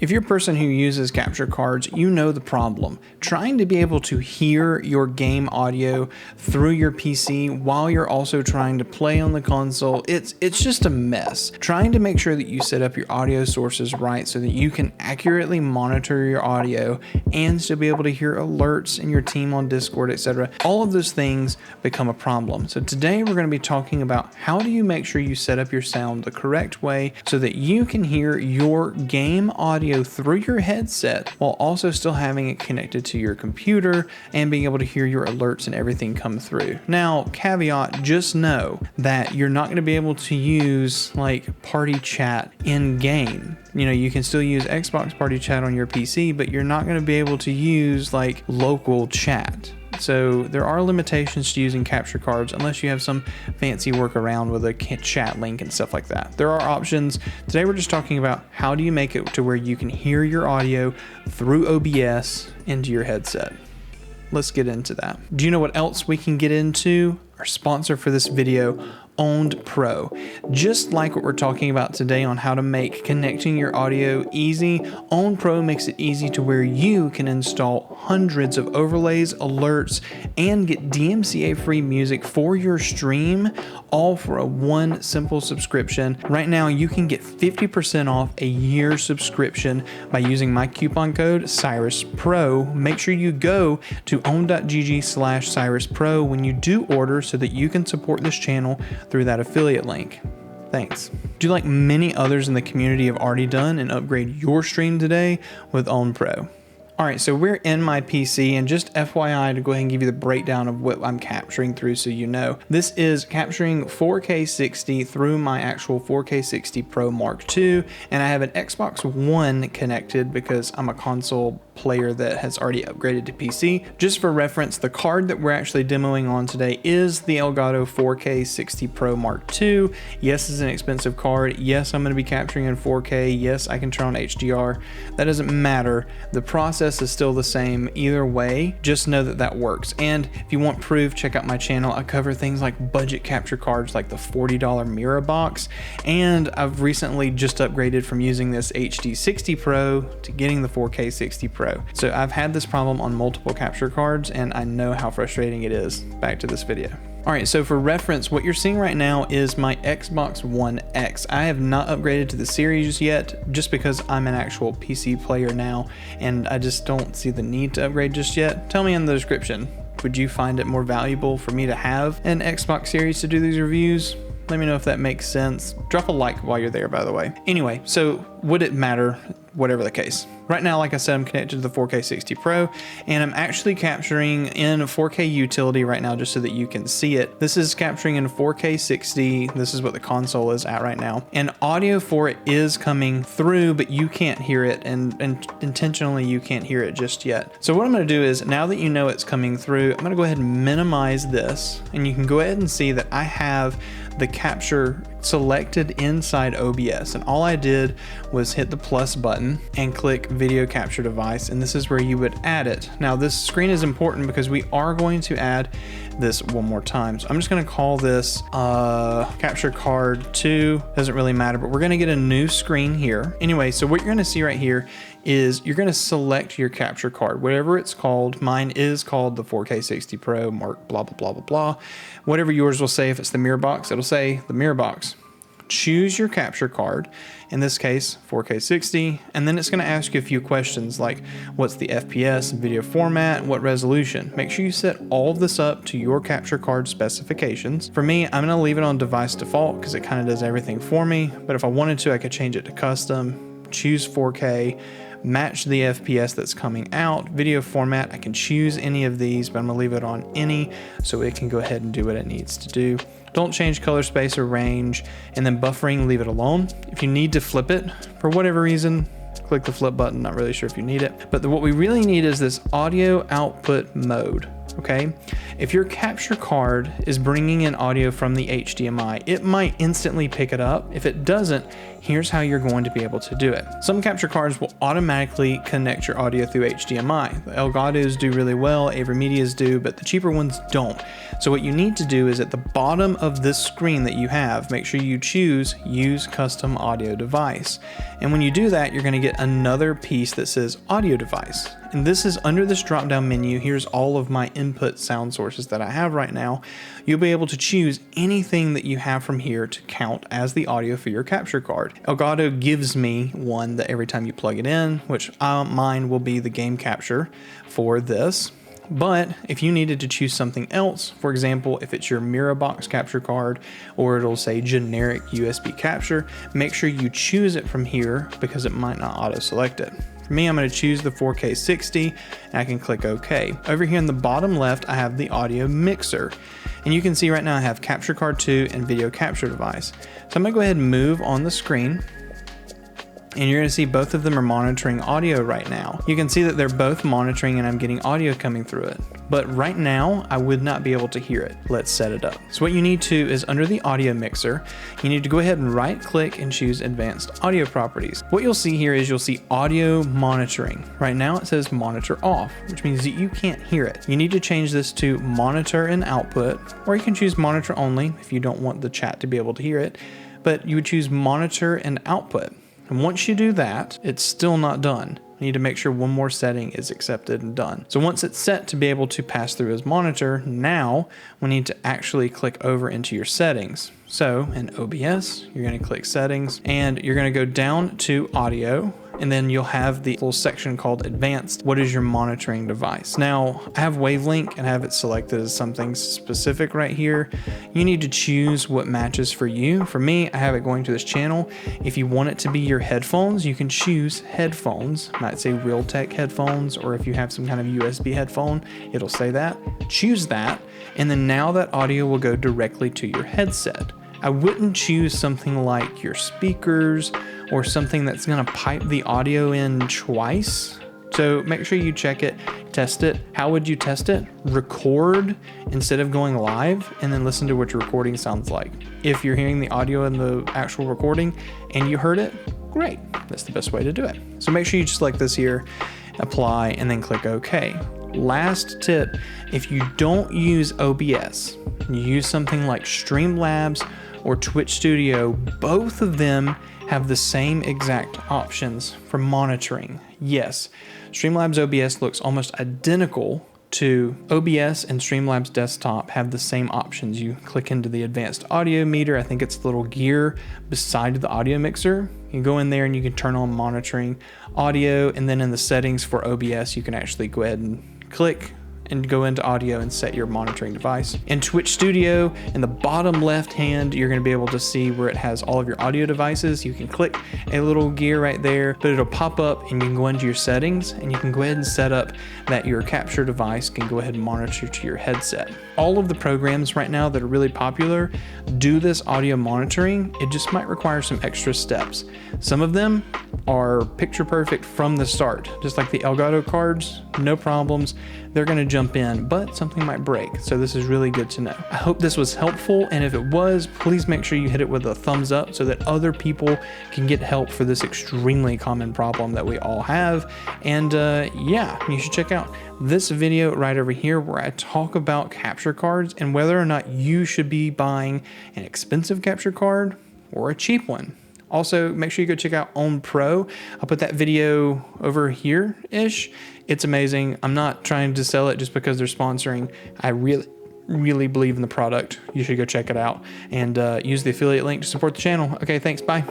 If you're a person who uses capture cards, you know the problem. Trying to be able to hear your game audio through your PC while you're also trying to play on the console, it's just a mess. Trying to make sure that you set up your audio sources right so that you can accurately monitor your audio and still be able to hear alerts in your team on Discord, etc. All of those things become a problem. So today we're going to be talking about how do you make sure you set up your sound the correct way so that you can hear your game audio through your headset while also still having it connected to your computer and being able to hear your alerts and everything come through. Now, caveat, just know that you're not going to be able to use like party chat in game. You know, you can still use Xbox party chat on your PC, but you're not going to be able to use like local chat. So there are limitations to using capture cards unless you have some fancy workaround with a chat link and stuff like that. There are options. Today we're just talking about how do you make it to where you can hear your audio through OBS into your headset. Let's get into that. Do you know what else we can get into? Our sponsor for this video, Owned Pro. Just like what we're talking about today on how to make connecting your audio easy, Owned Pro makes it easy to where you can install hundreds of overlays, alerts, and get DMCA free music for your stream, all for a one simple subscription. Right now you can get 50% off a year subscription by using my coupon code Cyrus Pro. Make sure you go to own.gg/Cyrus Pro when you do order so that you can support this channel through that affiliate link. Thanks. Do like many others in the community have already done and upgrade your stream today with Own Pro. All right, so we're in my PC, and just FYI to go ahead and give you the breakdown of what I'm capturing through so you know. This is capturing 4K 60 through my actual 4K 60 Pro Mark II, and I have an Xbox One connected because I'm a console player that has already upgraded to PC. Just for reference, the card that we're actually demoing on today is the Elgato 4K 60 Pro Mark II. Yes, it's an expensive card. Yes, I'm going to be capturing in 4K. Yes, I can turn on HDR. That doesn't matter. The process is still the same either way. Just know that that works. And if you want proof, check out my channel. I cover things like budget capture cards like the $40 Mira box, and I've recently just upgraded from using this HD 60 Pro to getting the 4K 60 Pro. So I've had this problem on multiple capture cards and I know how frustrating it is. Back to this video. All right, so for reference, what you're seeing right now is my Xbox One X. I have not upgraded to the series yet just because I'm an actual PC player now and I just don't see the need to upgrade just yet. Tell me in the description, would you find it more valuable for me to have an Xbox series to do these reviews? Let me know if that makes sense. Drop a like while you're there, by the way. Anyway, so would it matter? Whatever the case. Right now, like I said, I'm connected to the 4K 60 Pro, and I'm actually capturing in 4K utility right now just so that you can see it. This is capturing in 4K 60. This is what the console is at right now. And audio for it is coming through, but you can't hear it, and intentionally you can't hear it just yet. So what I'm gonna do is, now that you know it's coming through, I'm gonna go ahead and minimize this, and you can go ahead and see that I have the capture selected inside OBS, and all I did was hit the plus button and click video capture device, and this is where you would add it. Now this screen is important because we are going to add this one more time, so I'm just going to call this capture card 2. Doesn't really matter, but we're going to get a new screen here. Anyway, so what you're going to see right here is you're going to select your capture card, whatever it's called. Mine is called the 4K 60 Pro Mark blah blah blah blah blah. Whatever yours will say. If it's the mirror box, it'll say the mirror box. Choose your capture card, in this case 4K 60, and then it's going to ask you a few questions like what's the FPS, video format, what resolution. Make sure you set all of this up to your capture card specifications. For me, I'm going to leave it on device default because it kind of does everything for me, but if I wanted to, I could change it to custom, choose 4K, match the FPS that's coming out. Video format, I can choose any of these, but I'm gonna leave it on any so it can go ahead and do what it needs to do. Don't change color space or range, and then buffering, leave it alone. If you need to flip it for whatever reason, click the flip button. Not really sure if you need it, but what we really need is this audio output mode. Okay, if your capture card is bringing in audio from the HDMI, it might instantly pick it up. If it doesn't, here's how you're going to be able to do it. Some capture cards will automatically connect your audio through HDMI. The Elgato's do really well, AverMedia's do, but the cheaper ones don't. So what you need to do is at the bottom of this screen that you have, make sure you choose Use Custom Audio Device. And when you do that, you're going to get another piece that says Audio Device. And this is under this drop down menu. Here's all of my input sound sources that I have right now. You'll be able to choose anything that you have from here to count as the audio for your capture card. Elgato gives me one that every time you plug it in, which mine will be the game capture for this. But if you needed to choose something else, for example, if it's your Mirabox capture card or it'll say generic USB capture, make sure you choose it from here because it might not auto select it. For me, I'm going to choose the 4K 60 and I can click OK. Over here in the bottom left, I have the audio mixer. And you can see right now I have capture card 2 and video capture device. So I'm going to go ahead and move on the screen. And you're going to see both of them are monitoring audio right now. You can see that they're both monitoring and I'm getting audio coming through it. But right now, I would not be able to hear it. Let's set it up. So what you need to is under the audio mixer, you need to go ahead and right click and choose advanced audio properties. What you'll see here is you'll see audio monitoring. Right now it says monitor off, which means that you can't hear it. You need to change this to monitor and output, or you can choose monitor only if you don't want the chat to be able to hear it, but you would choose monitor and output. And once you do that, it's still not done. You need to make sure one more setting is accepted and done. So once it's set to be able to pass through as monitor, now we need to actually click over into your settings. So in OBS, you're going to click settings and you're going to go down to audio, and then you'll have the little section called advanced. What is your monitoring device? Now I have wavelength and have it selected as something specific right here. You need to choose what matches for you. For me, I have it going to this channel. If you want it to be your headphones, you can choose headphones. It might say Realtek headphones, or if you have some kind of USB headphone, it'll say that. Choose that, and then now that audio will go directly to your headset. I wouldn't choose something like your speakers or something that's going to pipe the audio in twice. So make sure you check it, test it. How would you test it? Record instead of going live and then listen to what your recording sounds like. If you're hearing the audio in the actual recording and you heard it, great. That's the best way to do it. So make sure you select this here, apply, and then click OK. Last tip, if you don't use OBS, you use something like Streamlabs or Twitch Studio, both of them have the same exact options for monitoring. Yes, Streamlabs OBS looks almost identical to OBS, and Streamlabs Desktop have the same options. You click into the advanced audio meter. I think it's the little gear beside the audio mixer. You go in there and you can turn on monitoring audio, and then in the settings for OBS, you can actually go ahead and click and go into audio and set your monitoring device. In Twitch Studio, in the bottom left hand, you're going to be able to see where it has all of your audio devices. You can click a little gear right there, but it'll pop up and you can go into your settings and you can go ahead and set up that your capture device can go ahead and monitor to your headset. All of the programs right now that are really popular do this audio monitoring. It just might require some extra steps. Some of them are picture perfect from the start, just like the Elgato cards, no problems. They're going to jump in, but something might break. So this is really good to know. I hope this was helpful, and if it was, please make sure you hit it with a thumbs up so that other people can get help for this extremely common problem that we all have. And yeah, you should check out this video right over here where I talk about capture cards and whether or not you should be buying an expensive capture card or a cheap one. Also, make sure you go check out Own Pro. I'll put that video over here-ish. It's amazing. I'm not trying to sell it just because they're sponsoring. I really believe in the product. You should go check it out and use the affiliate link to support the channel. Okay, thanks. Bye.